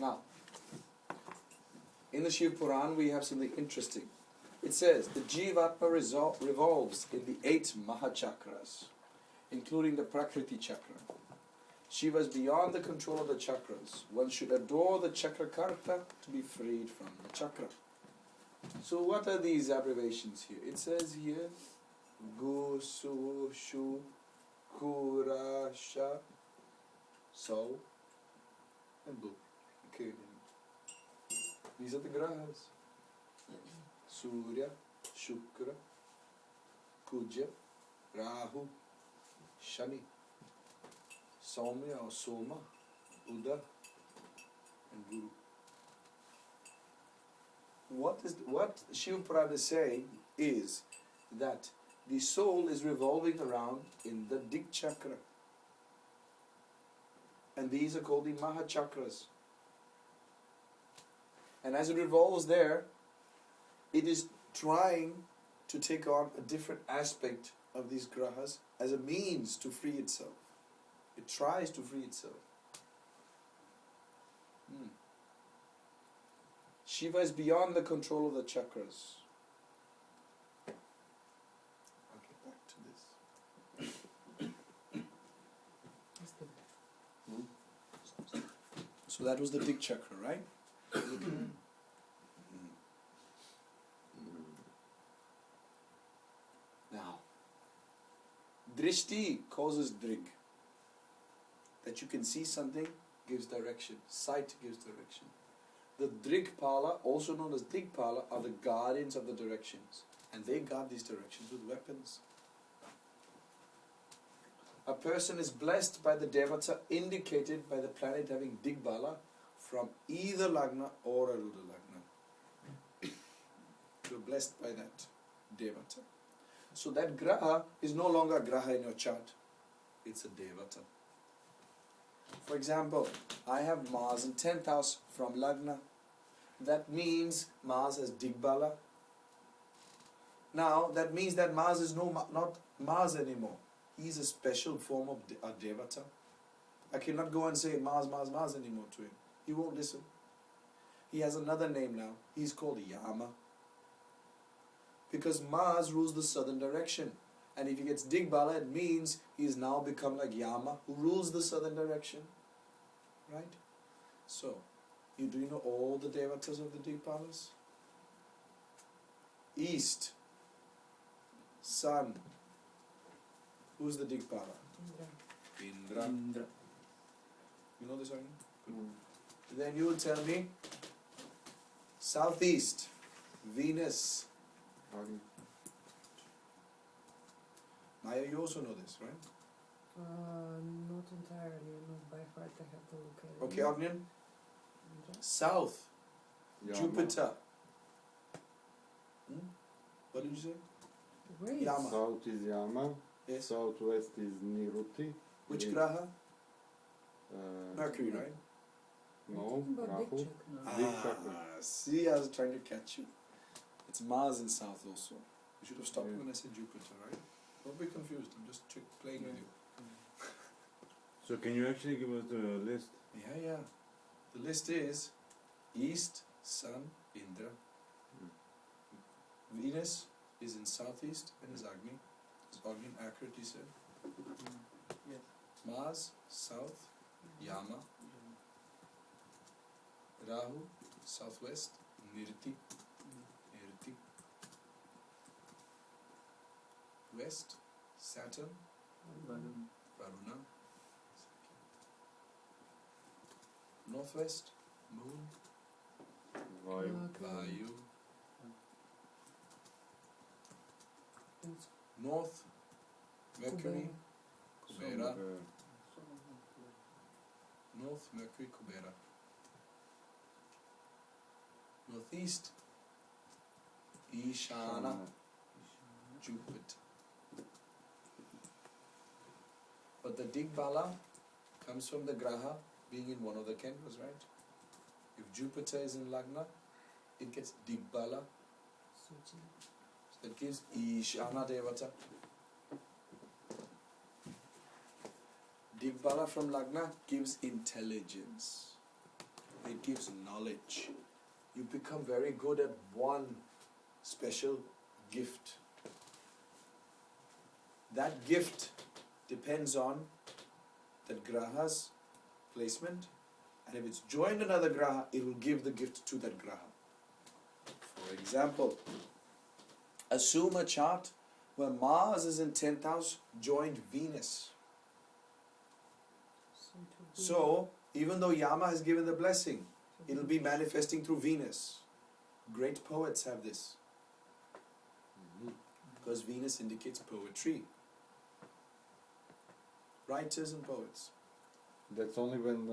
Now, in the Shiv Puran we have something interesting. It says the Jivatma revolves in the 8 Mahachakras, including the Prakriti Chakra. Shiva is beyond the control of the chakras. One should adore the Chakrakarta to be freed from the chakra. So what are these abbreviations here? It says here Gu, Su, Shu, Kura, Sha, So, and Bu. Okay. These are the grahas. Surya, Shukra, Kuja, Rahu, Shani, Saumya or Soma, Buddha, and Guru. What Shiv Puran is saying is that the soul is revolving around in the Dik Chakra. And these are called the Mahachakras. And as it revolves there, it is trying to take on a different aspect of these grahas as a means to free itself. It tries to free itself. Shiva is beyond the control of the chakras. I'll get back to this. So that was the Dik Chakra, right? Now, Drishti causes Drig. That you can see something gives direction. Sight gives direction. The Drigpala, also known as Digpala, are the guardians of the directions. And they guard these directions with weapons. A person is blessed by the Devata indicated by the planet having Digbala from either Lagna or a Rudra Lagna. You're blessed by that Devata. So that Graha is no longer a Graha in your chart. It's a Devata. For example, I have Mars in 10th house from Lagna. That means Mars has Digbala. Now, that means that Mars is not Mars anymore. He's a special form of a Devata. I cannot go and say Mars, Mars, Mars anymore to him. He won't listen. He has another name now. He's called Yama. Because Mars rules the southern direction. And if he gets Digbala, it means he's now become like Yama, who rules the southern direction. Right? So, do you know all the Devatas of the Digpalas? East. Sun. Who's the Digpala? Indra. You know this one? Then you will tell me Southeast. Venus. Maya, you also know this, right? Not entirely, not by heart, I have to look at it. Okay, Agnan. South. Yama. Jupiter. What did you say? Where is Yama. South is Yama. Yes. Southwest is Niruti. Which Graha? Uh, Mercury, right? No, about Dik Rahu. Chakra? Dik Chakra. See, I was trying to catch you. It's Mars in South also. You should have stopped Yeah. when I said Jupiter, right? Don't be confused. I'm just playing with you. So can you actually give us the list? Yeah. The list is East, Sun, Indra. Venus is in Southeast and is Agni. Is Agni accurate, you said? Yes. Mars, South, Yama. Rahu, Southwest, Nirti. West, Saturn, Varuna. Northwest, Moon, Vayu. Vayu. North, Mercury, Kubera. North, Mercury, Kubera. Northeast, Ishana, Jupiter. But the Digbala comes from the Graha being in one of the Kendras, right? If Jupiter is in Lagna, it gets Digbala. So that gives Ishana Devata. Digbala from Lagna gives intelligence. It gives knowledge. You become very good at one special gift. That gift depends on that graha's placement, and if it's joined another graha, it will give the gift to that graha. For example, assume a chart where Mars is in 10th house, joined Venus. So, even though Yama has given the blessing, it'll be manifesting through Venus. Great poets have this. Because Venus indicates poetry. Writers and poets. That's only when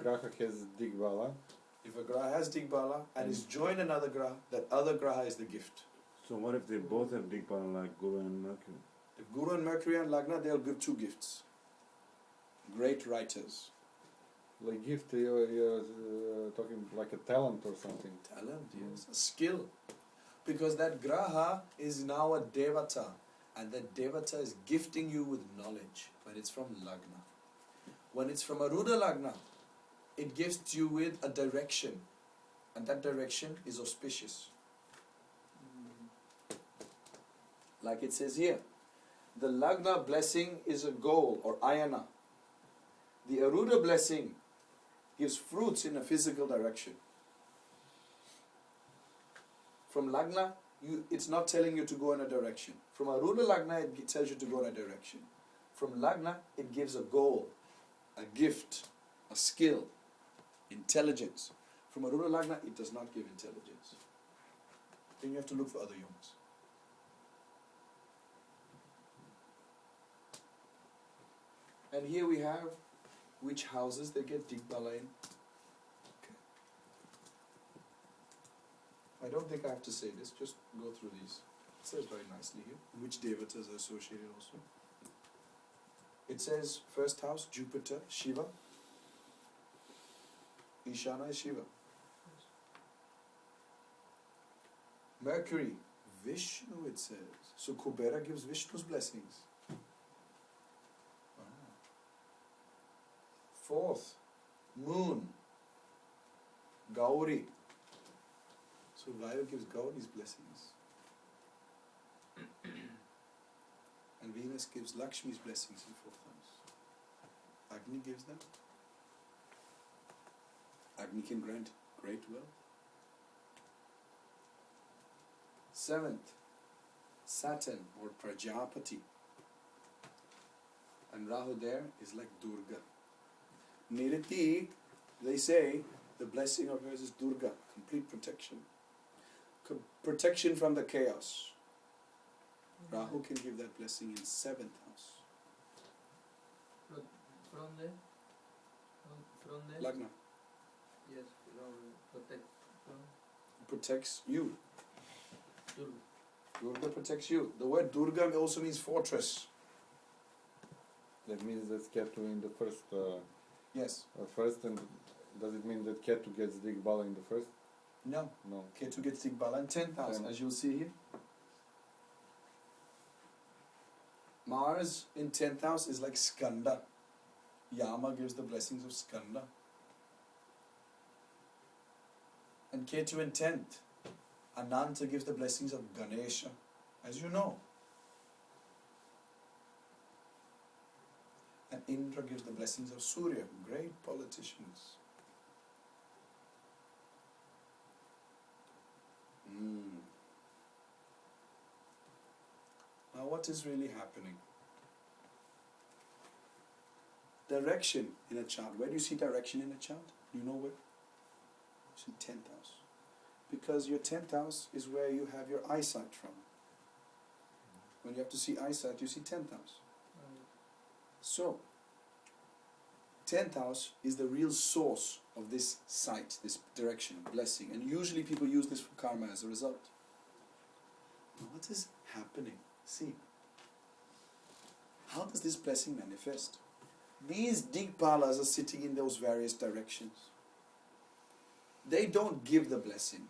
Graha has Digbala. If a graha has Digbala and is joined another graha, that other graha is the gift. So what if they both have Digbala like Guru and Mercury? If Guru and Mercury and Lagna, they'll give two gifts. Great writers. Like gift, you're talking like a talent or something. Talent, yes. A skill. Because that graha is now a devata. And that devata is gifting you with knowledge. When it's from Lagna. When it's from Aruda Lagna, it gifts you with a direction. And that direction is auspicious. Like it says here. The Lagna blessing is a goal or ayana. The Aruda blessing gives fruits in a physical direction. From Lagna, it's not telling you to go in a direction. From Aruda Lagna, it tells you to go in a direction. From Lagna, it gives a goal, a gift, a skill, intelligence. From Aruda Lagna, it does not give intelligence. Then you have to look for other yogas. And here we have which houses they get Digbala in. Okay. I don't think I have to say this, just go through these. It says very nicely here, which devatas are associated also. It says, first house, Jupiter, Shiva. Ishana is Shiva. Mercury, Vishnu it says. So Kubera gives Vishnu's blessings. Fourth, Moon, Gauri. So Vayu gives Gauri's blessings. And Venus gives Lakshmi's blessings in fourth house. Agni gives them. Agni can grant great wealth. Seventh, Saturn or Prajapati. And Rahu there is like Durga. Niriti, they say, the blessing of hers is Durga, complete protection. Protection from the chaos. Rahu can give that blessing in 7th house. From the Lagna. yes, from protect from Protects you. Durga. Durga protects you. The word Durga also means fortress. That means that Ketu in the first. Yes. First, and does it mean that Ketu gets Digbala in the first? No. No. Ketu gets Digbala in 10th house, as you'll see here. Mars in 10th house is like Skanda. Yama gives the blessings of Skanda. And Ketu in 10th. Ananta gives the blessings of Ganesha, as you know. And Indra gives the blessings of Surya, great politicians. Now what is really happening? Direction in a chart. Where do you see direction in a chart? Do you know where? You see 10th house. Because your 10th house is where you have your eyesight from. When you have to see eyesight, you see 10th house. So, 10th house is the real source of this sight, this direction, blessing. And usually people use this for karma as a result. Now what is happening? See, how does this blessing manifest? These Digpalas are sitting in those various directions. They don't give the blessing.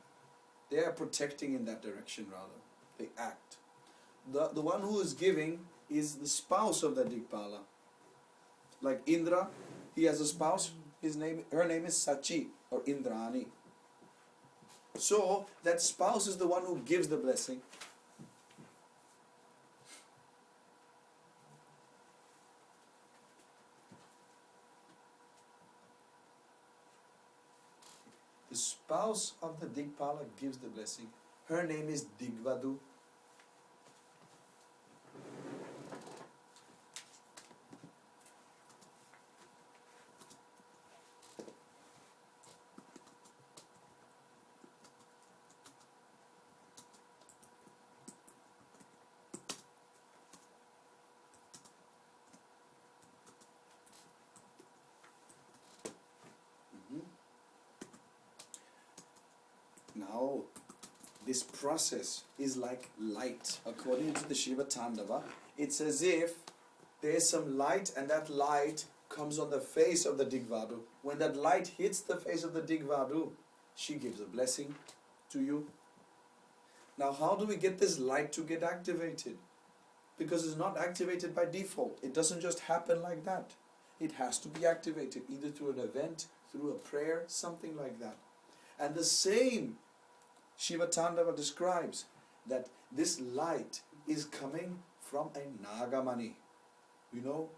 They are protecting in that direction rather. They act. The one who is giving is the spouse of the Digpala. Like Indra, he has a spouse her name is Sachi or Indrani. So that spouse is the one who gives the blessing. The spouse of the Digpala gives the blessing. Her name is Digvadu. Now, this process is like light. According to the Shiva Tandava, it's as if there's some light and that light comes on the face of the Digvadu. When that light hits the face of the Digvadu, she gives a blessing to you. Now, how do we get this light to get activated? Because it's not activated by default. It doesn't just happen like that. It has to be activated either through an event, through a prayer, something like that. And the same Shiva Tandava describes that this light is coming from a Nagamani. You know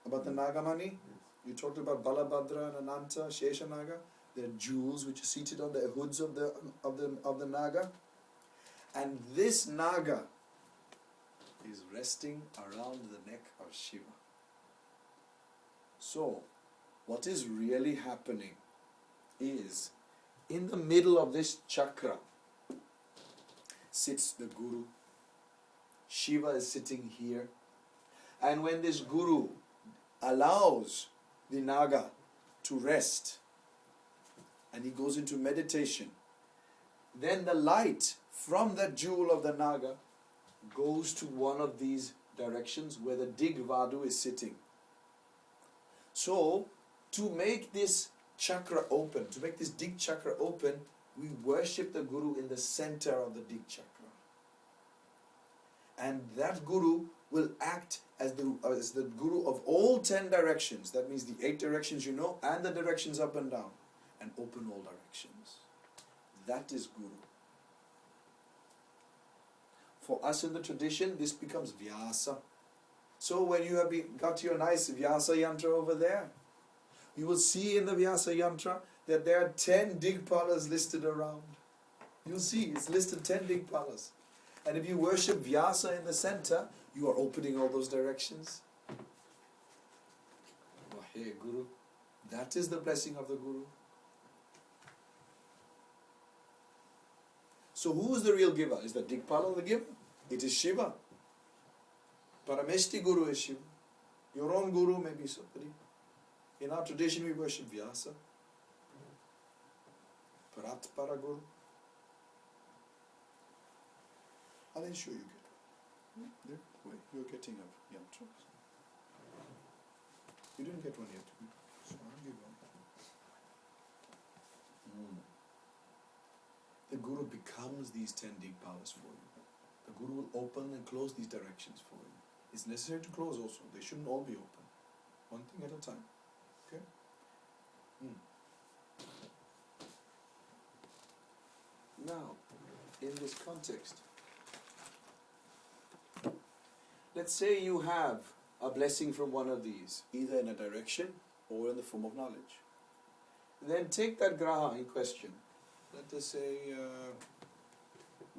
about the Nagamani? You talked about Balabhadra and Ananta, Sheshanaga. They're jewels which are seated on the hoods of the Naga. And this Naga is resting around the neck of Shiva. So, what is really happening is, in the middle of this chakra sits the Guru. Shiva is sitting here. And when this Guru allows the Naga to rest and he goes into meditation, then the light from that jewel of the Naga goes to one of these directions where the Digvadu is sitting. So, to make this chakra open, to make this Dig chakra open, we worship the Guru in the center of the Dig chakra. And that Guru will act as the Guru of all 10 directions. That means the 8 directions you know, and the directions up and down, and open all directions. That is Guru. For us in the tradition, this becomes Vyasa. So when you have got your nice Vyasa yantra over there, you will see in the Vyasa yantra that there are 10 Digpalas listed around. You'll see it's listed 10 Digpalas. And if you worship Vyasa in the center, you are opening all those directions. Vahe Guru. That is the blessing of the Guru. So who is the real giver? Is the Digpala the giver? It is Shiva. Parameshti Guru is Shiva. Your own Guru may be somebody. In our tradition we worship Vyasa. Paratpara Guru. I'll ensure you get one. There, wait, you're getting a yantra. You didn't get one yet. So I'll give one. The Guru becomes these 10 Digpalas for you. The Guru will open and close these directions for you. It's necessary to close also. They shouldn't all be open. One thing at a time. Okay? Now, in this context, let's say you have a blessing from one of these, either in a direction or in the form of knowledge. Then take that graha in question. Let us say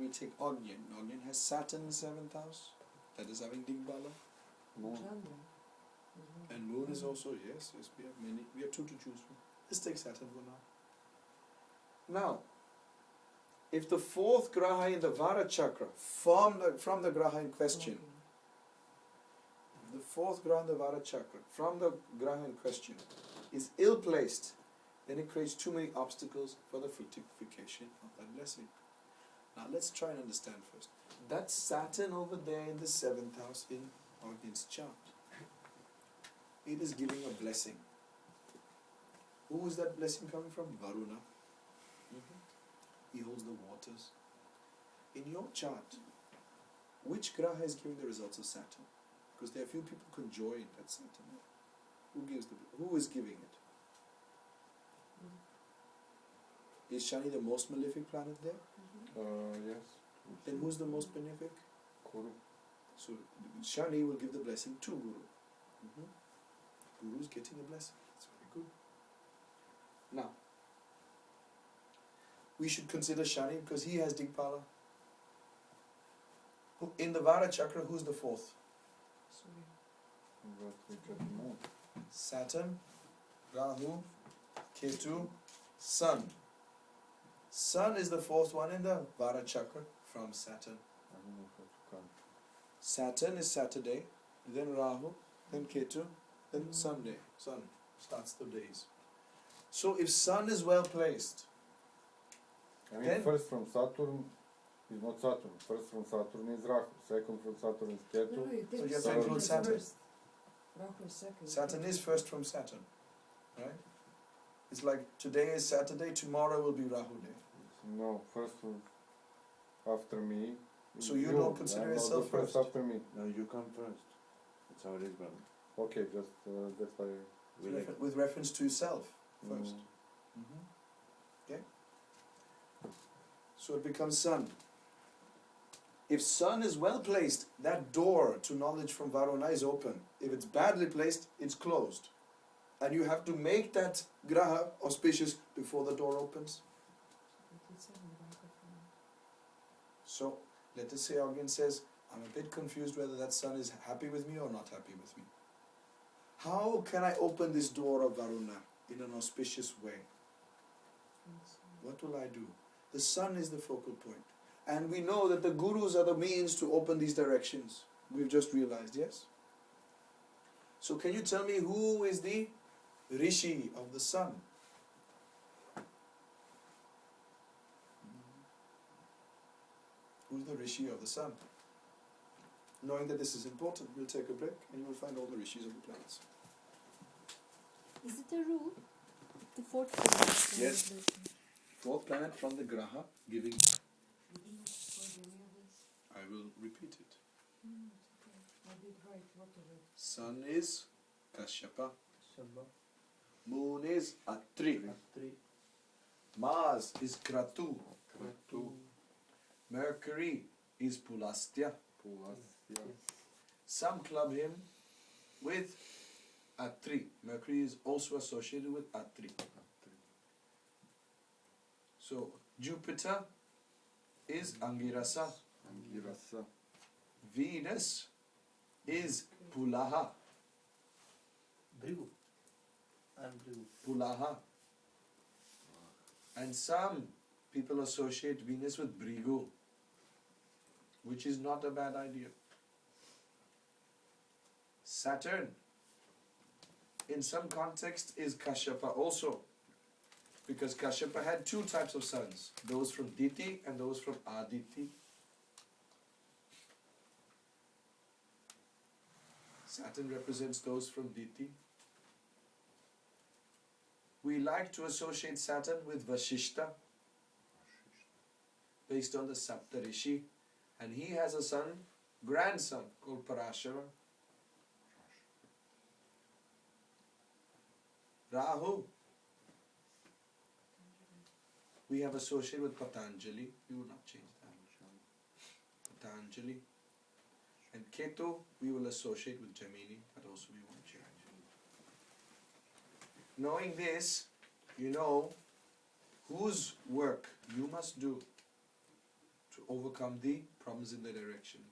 we take Agyan. Agyan has Saturn in the 7th house. That is having Digbala. Moon. And Moon is also, yes, we have many. We have 2 to choose from. Let's take Saturn for now. Now, if the 4th graha in the Vara chakra, from the graha in question, the 4th graha in the Vara chakra, from the graha in question, is ill-placed, then it creates too many obstacles for the fructification of that blessing. Now let's try and understand first. That's Saturn over there in the 7th house in Agyan's chart. It is giving a blessing. Who is that blessing coming from? Varuna. He holds the waters. In your chart, which graha is giving the results of Saturn? Because there are few people conjoined at Saturn. Who is giving it? Is Shani the most malefic planet there? Yes. Then who's the most benefic? Guru. So Shani will give the blessing to Guru. Guru is getting a blessing. That's very good. Now, we should consider Shani because he has Digpala. In the Vara Chakra, who's the fourth? Sorry. But we can know. Saturn, Rahu, Ketu, Sun. Sun is the fourth one in the Vara Chakra from Saturn. I don't know how to count. Saturn is Saturday, then Rahu, then Ketu, then Sunday. Sun starts the days. So if Sun is well placed, I mean, Then- first from Saturn is not Saturn. First from Saturn is Rahu. Second from Saturn is No, Ketu. no, you So take you have to Saturn include as Saturn. first. Rahu is second. Saturn is first from Saturn, right? It's like today is Saturday, tomorrow will be Rahu day. No, first from after me. is So you don't consider I'm not yourself the first first? after me. No, you come first. That's how it is, brother. Okay, just that's why. We like, With reference to self first. Mm. Okay? So it becomes Sun. If Sun is well placed, that door to knowledge from Varuna is open. If it's badly placed, it's closed. And you have to make that graha auspicious before the door opens. So let us say Arjun says, I'm a bit confused whether that Sun is happy with me or not happy with me. How can I open this door of Varuna in an auspicious way? What will I do? The Sun is the focal point. And we know that the gurus are the means to open these directions. We've just realized, yes? So can you tell me who is the Rishi of the Sun? Who's the Rishi of the Sun? Knowing that this is important, we'll take a break and you will find all the Rishis of the planets. Is it a rule? The fourth planet. Yes. Fourth planet from the Graha giving. I will repeat it. I did write what of it. Sun is Kashyapa. Sabha, Moon is Atri. Atri, Mars is Kratu. Kratu, Mercury is Pulastya. Pulasya. Some club him with Atri. Mercury is also associated with Atri. So Jupiter is Angirasa. Angirasa. Venus is Pulaha. Brigu, and Brigu. Pulaha. And some people associate Venus with Brigu, which is not a bad idea. Saturn, in some context, is Kashyapa also, because Kashyapa had two types of sons, those from Diti and those from Aditi. Saturn represents those from Diti. We like to associate Saturn with Vashishta, based on the Saptarishi, and he has a son, grandson, called Parashara. Rahu, we have associated with Patanjali. We will not change that. Patanjali. And Ketu, we will associate with Jaimini. That also we won't change. Knowing this, you know whose work you must do to overcome the problems in the directions.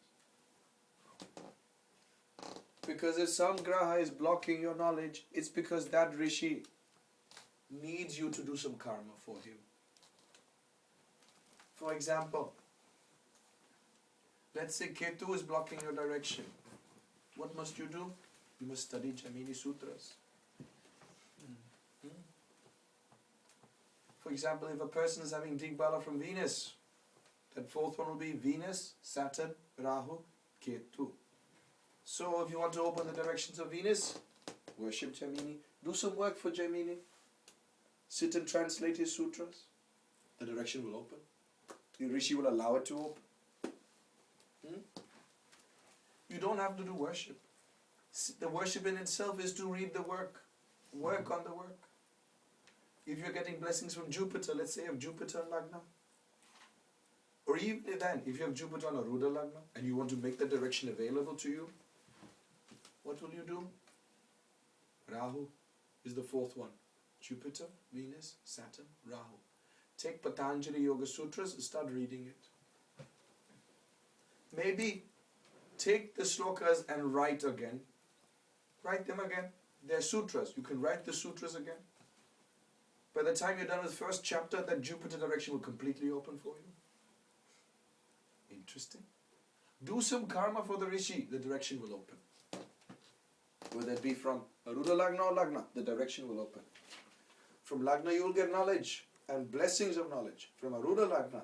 Because if some graha is blocking your knowledge, it's because that rishi needs you to do some karma for him. For example, let's say Ketu is blocking your direction. What must you do? You must study Jaimini Sutras. For example, if a person is having Digbala from Venus, that fourth one will be Venus, Saturn, Rahu, Ketu. So if you want to open the directions of Venus, worship Jaimini. Do some work for Jaimini. Sit and translate his sutras. The direction will open. The Rishi will allow it to open. You don't have to do worship. The worship in itself is to read the work. Work on the work. If you're getting blessings from Jupiter, let's say you have Jupiter in Lagna, or even then, if you have Jupiter on a Ruda Lagna and you want to make the direction available to you, what will you do? Rahu is the fourth one. Jupiter, Venus, Saturn, Rahu. Take Patanjali Yoga Sutras and start reading it. Maybe take the slokas and write again. Write them again. They're sutras. You can write the sutras again. By the time you're done with first chapter, that Jupiter direction will completely open for you. Interesting. Do some karma for the Rishi, the direction will open. Whether it be from Aruda Lagna or Lagna, the direction will open. From Lagna you will get knowledge and blessings of knowledge. From Aruda Lagna,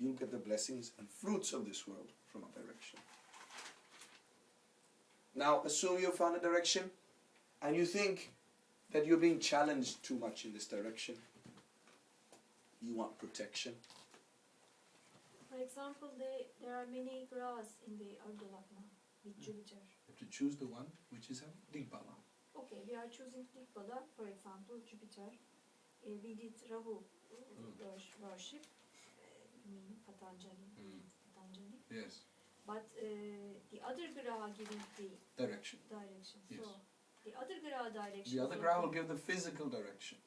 you'll get the blessings and fruits of this world from a direction. Now, assume you found a direction and you think that you're being challenged too much in this direction. You want protection. For example, there are many graphs in the Ardha Lagna with Jupiter. You have to choose the one which is a Digbala. Okay, we are choosing Digbala, for example, Jupiter. We did Rahu worship, you mean Patanjali. Patanjali. Yes. But the other graha giving the Direction. direction. Yes. So the other graha direction. The other graha will give the physical direction.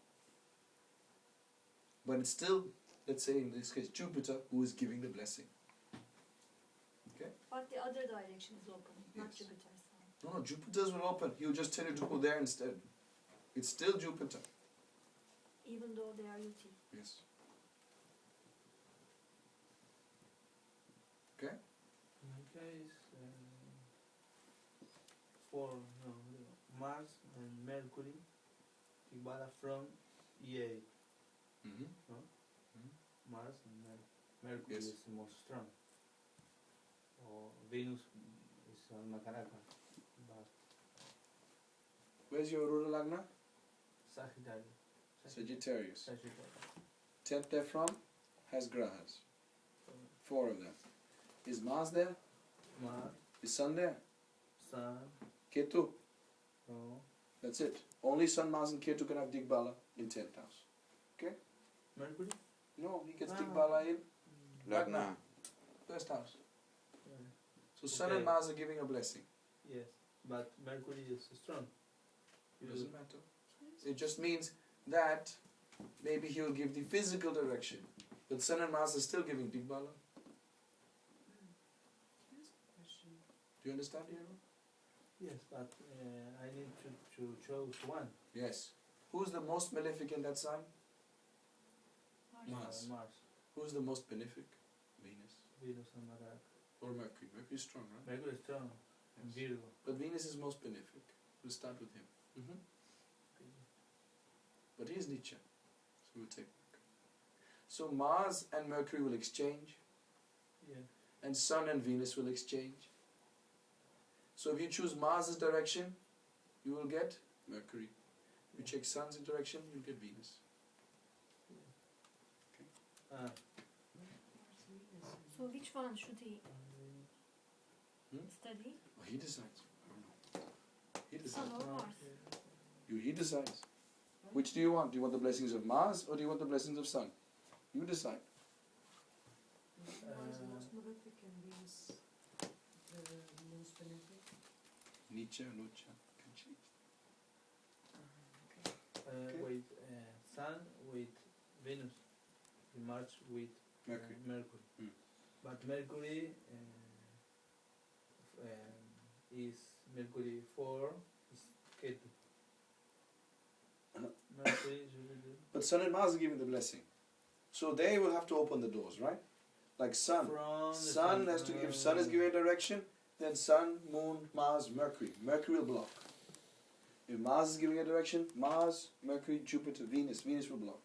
But it's still, let's say in this case, Jupiter who is giving the blessing. Okay? But the other direction is open, not Yes. Jupiter's side. No, Jupiter's will open. He'll just tell you to go there instead. It's still Jupiter. Even though they are UT. Yes. Okay? In my case, for Mars and Mercury, Digbala from E8. Mm-hmm. Mars and Mercury Yes. is the most strong. Or Venus is on Makaraka. But Where's your Aurora Lagna? Sagittarius. Sagittarius. Sagittarius. 10th they're from has grahas. 4 of them. Is Mars there? Mars, Is Sun there? Sun, Ketu. no, That's it. Only Sun, Mars and Ketu can have Digbala in 10th house. Mercury. No, he gets Ah. Digbala in Lagna. first house. Yeah. So Sun Okay. and Mars are giving a blessing. Yes, but Mercury is strong. It doesn't matter. It just means that maybe he will give the physical direction. But Sun and Mars are still giving Digbala. Question. Do you understand, Hero? Yes, but I need to choose one. Yes. Who's the most malefic in that sign? Mars. Mars, Who's the most benefic? Venus. Venus and Makaraka. Or Mercury. Mercury is strong, right? Mercury is strong. And Yes. Virgo. But Venus is most benefic. We'll start with him. But he is Nietzsche. So we'll take Mercury. So Mars and Mercury will exchange. Yeah. And Sun and Venus will exchange. So if you choose Mars' direction, you will get Mercury. You check Sun's direction, you'll get Venus. Ah. So which one should he Hmm? study? Oh, he decides. I don't know. He Sun decides. or Mars? He decides. Which do you want? Do you want the blessings of Mars or do you want the blessings of Sun? You decide. Mars most malefic and Venus the most benefic. Nietzsche, Nucha. Can change. Okay. With Sun with Venus, Mars with Mercury. Mercury. Mm. But Mercury is Mercury 4 is Ketu. Mercury is really But Sun and Mars are giving the blessing. So they will have to open the doors, right? Like Sun. from the Sun has to, if Sun is giving a direction, then Sun, Moon, Mars, Mercury. Mercury will block. If Mars is giving a direction, Mars, Mercury, Jupiter, Venus. Venus will block.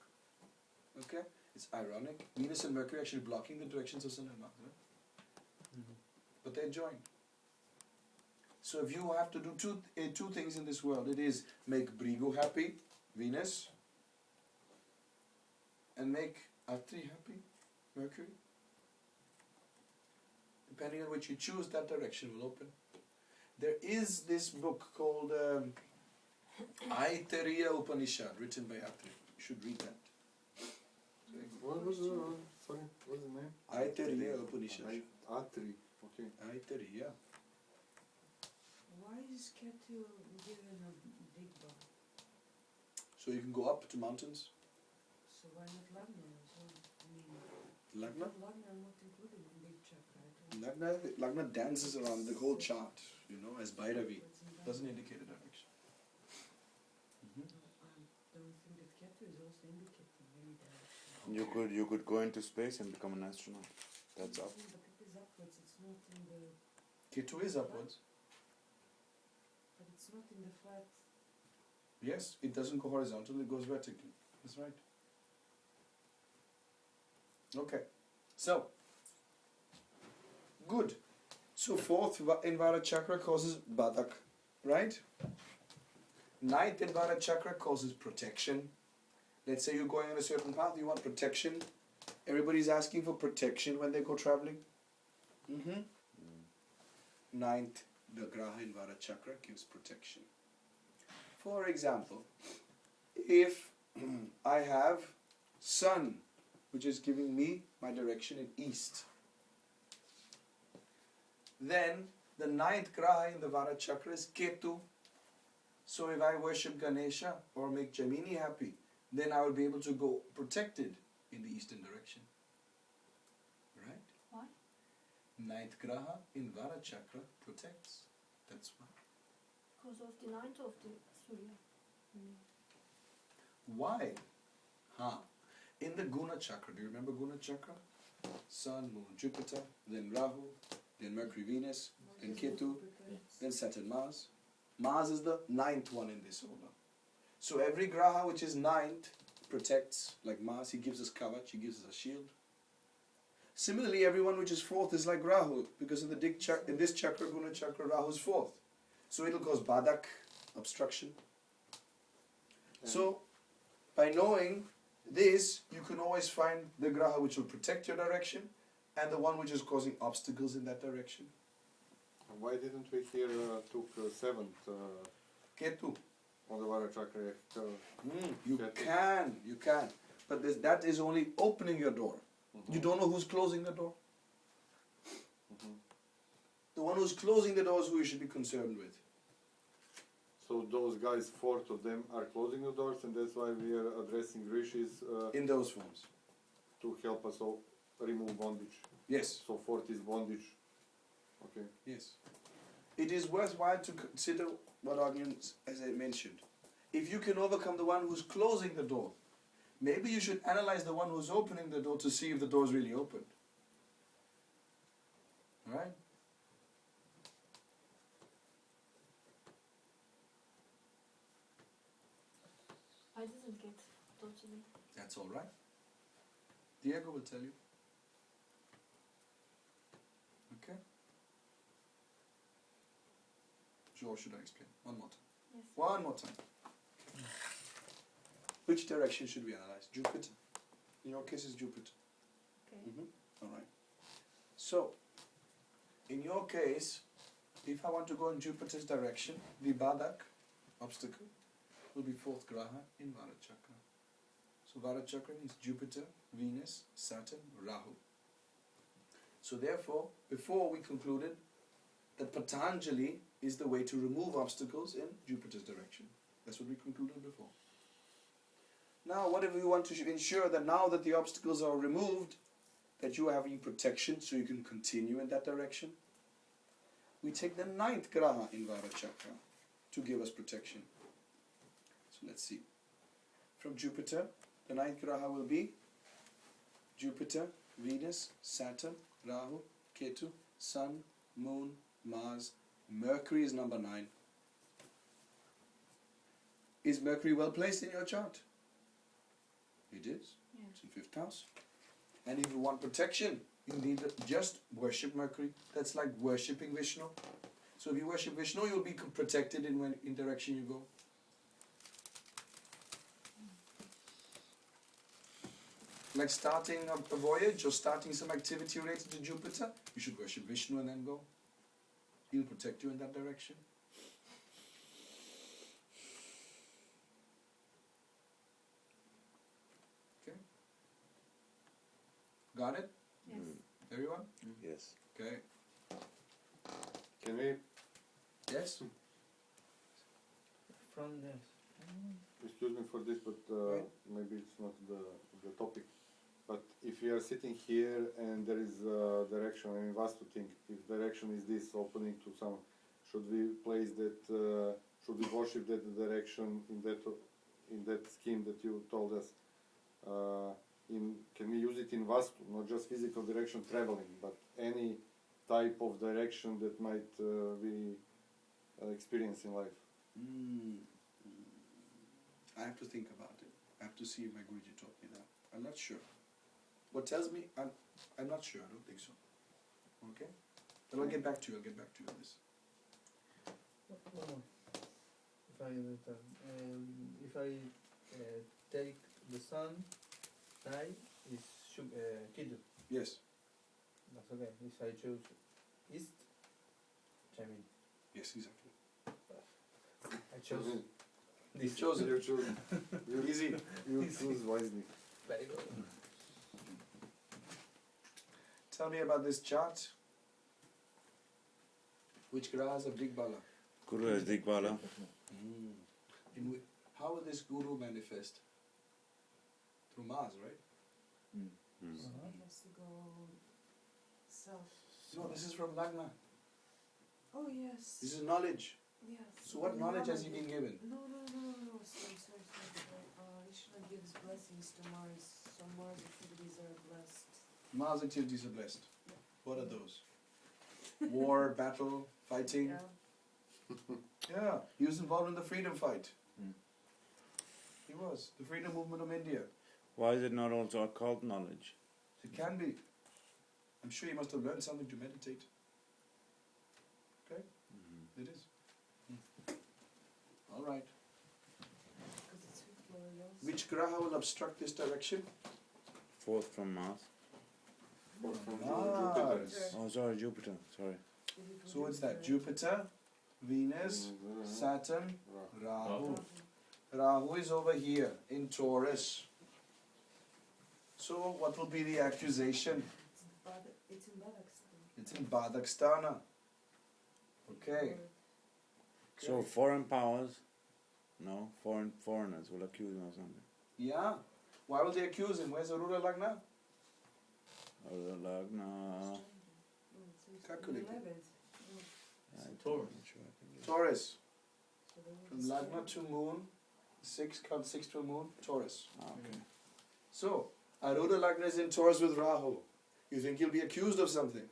Okay? It's ironic. Venus and Mercury actually blocking the directions of Sun and Mars, right? Mhm. But they're joined. So if you have to do two things in this world, it is make Brigu happy, Venus, and make Atri happy, Mercury. Depending on which you choose, that direction will open. There is this book called Aitareya Upanishad, written by Atri. You should read that. What was the, sorry, what's the name? Aitariya Upanishad. Atri, okay. Aitariya. Why is Ketu given a big bar? So you can go up to mountains. So why not Lagna as well? I mean, Lagna? Lagna not included in big chakra. I don't Lagna dances around the whole chart, as Bhairavi. What's in that? Doesn't indicate a direction. I don't think that Ketu is also indicating any direction. You could go into space and become an astronaut. That's up. But it is upwards, it's not in the... Ketu is upwards. But it's not in the flat... Yes, it doesn't go horizontal, it goes vertically. That's right. Okay, so, good. So fourth Invara chakra causes Badak, right? Ninth Invara chakra causes protection. Let's say you're going on a certain path, you want protection. Everybody's asking for protection when they go traveling. Ninth, the Graha Invara chakra gives protection. For example, if I have sun, which is giving me my direction in east, then the ninth graha in the Vara chakra is Ketu. So if I worship Ganesha or make Jaimini happy, then I will be able to go protected in the eastern direction. Right? Why? Ninth graha in Vara chakra protects. That's why. Because of the ninth of the Surya. Why? In the Guna chakra, do you remember Guna chakra? Sun, Moon, Jupiter, then Rahu, then Mercury, Venus, then Ketu, then Saturn, Mars. Mars is the ninth one in this order. So every graha which is ninth protects, like Mars, he gives us kavach, he gives us a shield. Similarly, everyone which is fourth is like Rahu, because in this chakra, Guna chakra, Rahu is fourth. So it'll cause badak, obstruction. So, by knowing this, you can always find the graha which will protect your direction and the one which is causing obstacles in that direction. Why didn't we here took seventh Ketu. on the Vara chakra? You Ketu. can. But that is only opening your door. You don't know who's closing the door. The one who's closing the door is who you should be concerned with. So those guys, fourth of them are closing the doors, and that's why we are addressing rishis In those forms. to help us all remove bondage. Yes. So fourth is bondage. Okay. Yes. It is worthwhile to consider what arguments, as I mentioned. If you can overcome the one who's closing the door, maybe you should analyze the one who's opening the door to see if the door is really opened. Right? I didn't get totally. That's all right. Diego will tell you. Okay? Or should I explain? One more time. Yes. One more time. Which direction should we analyze? Jupiter. In your case, it's Jupiter. Okay. All right. So, in your case, if I want to go in Jupiter's direction, the Badak, obstacle, will be fourth graha in Vara chakra. So Vara chakra means Jupiter, Venus, Saturn, Rahu. So therefore, before we concluded that Patanjali is the way to remove obstacles in Jupiter's direction. That's what we concluded before. Now, what if we want to ensure that now that the obstacles are removed, that you are having protection so you can continue in that direction? We take the ninth graha in Vara chakra to give us protection. So let's see. From Jupiter, the ninth graha will be Jupiter, Venus, Saturn, Rahu, Ketu, Sun, Moon, Mars. Mercury is number 9. Is Mercury well placed in your chart? It is. Yeah. It's in 5th house. And if you want protection, you need to just worship Mercury. That's like worshipping Vishnu. So if you worship Vishnu, you'll be protected in direction you go. Like starting a voyage or starting some activity related to Jupiter, you should worship Vishnu and then go. He'll protect you in that direction. Got it? Yes. Everyone? Yes. Okay. Can we, Yes? From there. excuse me for this, but Right. maybe it's not the topic. But if we are sitting here and there is a direction, and we have to think, if direction is this opening to some, should we place that, should we worship that direction in that scheme that you told us? Can we use it in Vastu, not just physical direction traveling, but any type of direction that might we experience in life? I have to think about it. I have to see if my Guruji taught me that. I'm not sure. What tells me, I'm not sure. I don't think so. Okay? But I'll get back to you. I'll get back to you on this. One more. If I return, if I take the sun, night is Kidu. Yes. That's okay. If I choose east, Jaimin. Yes, exactly. I chose You've this. chosen. You choose. Easy. You choose wisely. Very good. Tell me about this chart. Which grahas of Digbala? Guru has Digbala. How will this Guru manifest? Through Mars, right? It has to go south. No, this is from Lagna. Oh yes. This is knowledge. Yes. So what knowledge has he been given? No. Sorry. Ishna gives blessings to Mars, so Mars activities are blessed. Mars activities are blessed. What are those? War, battle, fighting. Yeah. Yeah, he was involved in the freedom fight. He was. The freedom movement of India. Why is it not also occult knowledge? It can be. I'm sure he must have learned something to meditate. Okay? It is. All right. Because it's Floridos. Which graha will obstruct this direction? Fourth from Mars. Or from Mars. Jupiter. Oh, sorry, Jupiter. Sorry. So what's that? Jupiter, Venus, Saturn, Rahu. Rahu is over here in Taurus. So what will be the accusation? It's in Badakhshan. It's in Badakhstana. Okay. So foreign powers, no, foreigners will accuse him of something. Yeah. Why will they accuse him? Where's Arura Lagna? Or Lagna. Calculated. Taurus. Taurus. From Lagna to Moon, count 6 to Moon, Taurus. Okay. So, Arudha Lagna is in Taurus with Rahu. You think he'll be accused of something?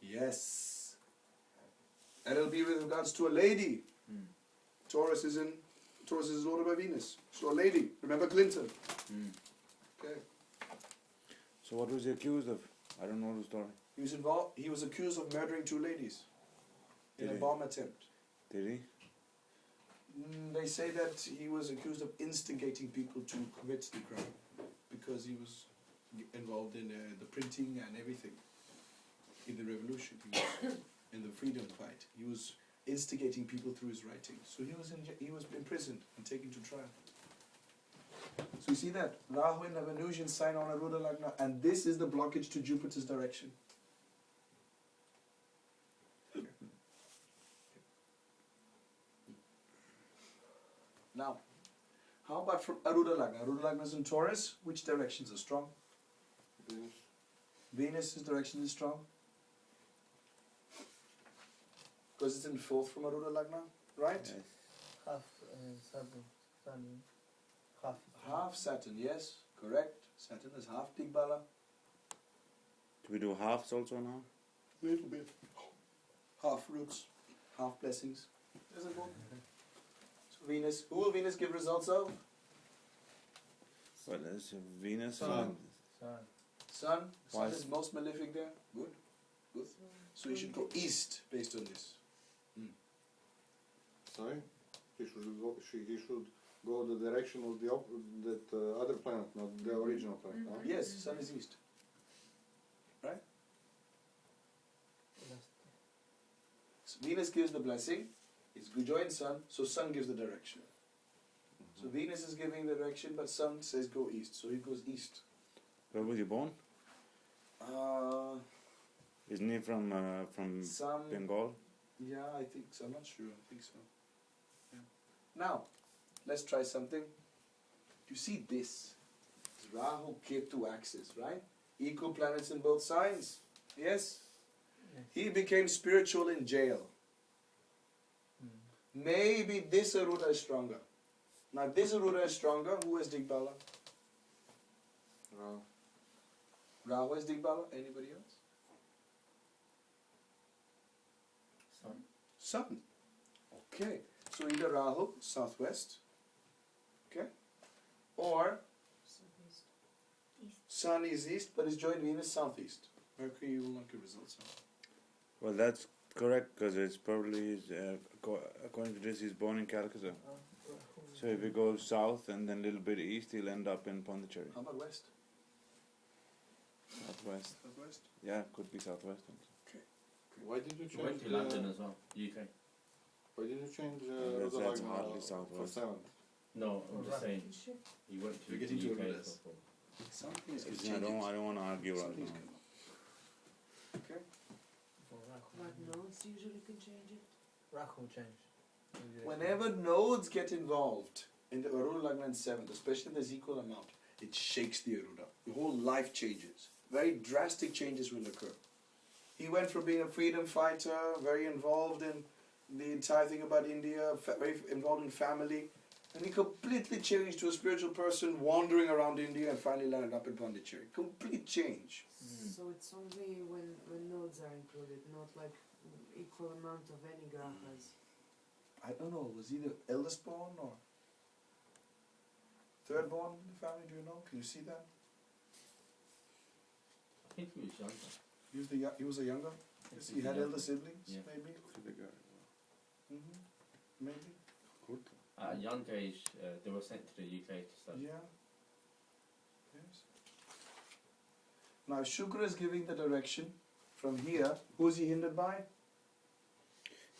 Yes. And it'll be with regards to a lady. Taurus is ruled by Venus. So a lady. Remember Clinton? Okay. So what was he accused of? I don't know the story. He was involved. He was accused of murdering 2 ladies in a Did he? bomb attempt. Did he? They say that he was accused of instigating people to commit the crime because he was involved in the printing and everything in the revolution. He was in the freedom fight. He was instigating people through his writing. So he was imprisoned and taken to trial. So you see that Rahu in the Venusian sign on Arudha Lagna, and this is the blockage to Jupiter's direction. Now, how about from Arudha Lagna? Arudha Lagna is in Taurus. Which directions are strong? Venus. Venus's direction is strong. Because it's in 4th from Arudha Lagna, right? Yes. Half Saturn. Half. Half Saturn, yes, correct. Saturn is half Digbala. Do we do halves also now? Little bit. Half roots, half blessings. There's a book. So Venus, who will Venus give results of? Well, there's Venus Sun. and Sun. Sun. Sun Why is most malefic there. Good. Good. So you should go east based on this. Sorry? He should go the direction of that other planet, not the original planet. Huh? Yes, Sun is east. Right? So Venus gives the blessing. It's joined Sun, so Sun gives the direction. So Venus is giving the direction, but Sun says go east, so he goes east. where was he born? Isn't he from Some. Bengal? Yeah, I think so. I'm not sure. I think so. Yeah. Now, let's try something. You see this? It's Rahu Ketu axis, right? Equal planets in both signs. Yes? He became spiritual in jail. Maybe this Aruda is stronger. Now, if this Aruda is stronger, who is Digbala? Rahu. Rahu is Digbala? Anybody else? Sun. Sun. Okay. So either Rahu, southwest. Okay. Or Southeast. East. Sun is east, but his joint Venus southeast. Mercury, you will not give results. Well, that's correct because it's probably according to this, he's born in Calcutta. So if he goes south and then a little bit east, he'll end up in Pondicherry. How about west? Southwest. Southwest? Yeah, could be southwest. Why did you He went change? to London as well, UK. Why did you change That's Ruda hardly Lagna for southwest. 7th? No, I'm just saying, he went to We're the getting to UK Arudas. for Something is I don't want to argue right Something's now. come up. Okay. Like nodes usually can change it. Rahu change. Whenever nodes get involved in the Aruda Lagna and 7th, especially the equal amount, it shakes the Aruda. The whole life changes. Very drastic changes will occur. He went from being a freedom fighter, very involved in the entire thing about India, very involved in family, and he completely changed to a spiritual person, wandering around India and finally landed up in Pondicherry. Complete change. So it's only when nodes are included, not like equal amount of any grahas. I don't know, was he the eldest born or third born in the family? Do you know? Can you see that? I think he was younger. He was a younger? Yes, he had elder siblings, Yeah. maybe? Mm-hmm. Maybe? At a young age, they were sent to the UK to study. Yeah. Yes. Now, Shukra is giving the direction from here. Who is he hindered by?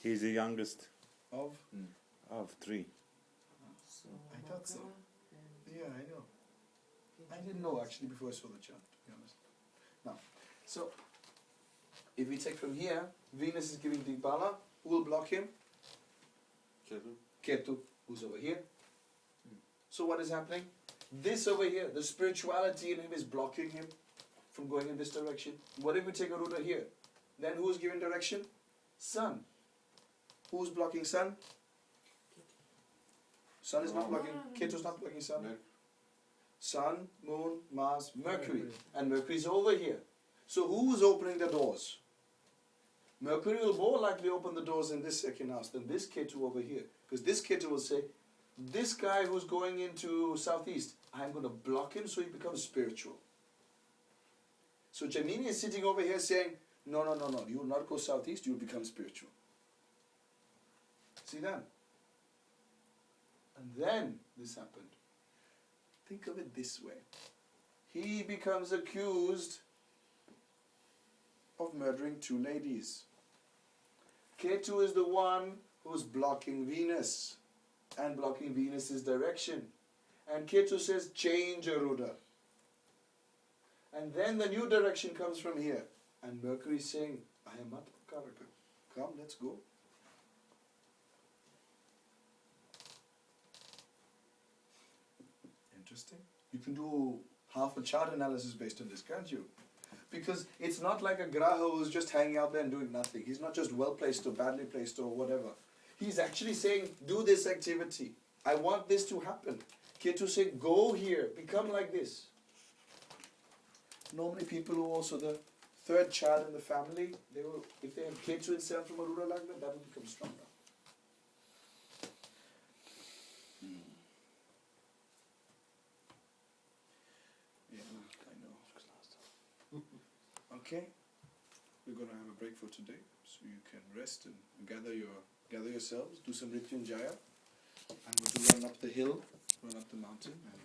He's the youngest Of? of three. So I thought so. Makara and Yeah, I know. I didn't know actually before I saw the chart, to be honest. Now, so, if we take from here, Venus is giving Digbala. Who will block him? Ketu. Ketu, who's over here. So what is happening? This over here, the spirituality in him is blocking him from going in this direction. What if we take a ruler here? Then who's giving direction? Sun. Who's blocking Sun? Sun is not blocking, Ketu's not blocking Sun. Mer- Sun, Moon, Mars, Mercury. And Mercury is over here. So who's opening the doors? Mercury will more likely open the doors in this second house than this Ketu over here. Because this Ketu will say, this guy who's going into southeast, I'm going to block him so he becomes spiritual. So Jaimin is sitting over here saying, no, you will not go southeast, you will become spiritual. See that? And then this happened. Think of it this way. He becomes accused of murdering two ladies. Ketu is the one who's blocking Venus and blocking Venus's direction. And Ketu says, change Aruda. And then the new direction comes from here. And Mercury is saying, I am Matmakaraka. Come, let's go. Interesting. You can do half a chart analysis based on this, can't you? Because it's not like a Graha who's just hanging out there and doing nothing. He's not just well placed or badly placed or whatever. He's actually saying, do this activity. I want this to happen. Ketu say, go here, become like this. Normally people who are also the third child in the family, they will, if they have Ketu itself from a Aruda Lagna, that will become stronger. Yeah, I know. Okay, we're going to have a break for today, so you can rest and gather yourselves, do some Rityunjaya. I'm going to run up the hill, run up the mountain, and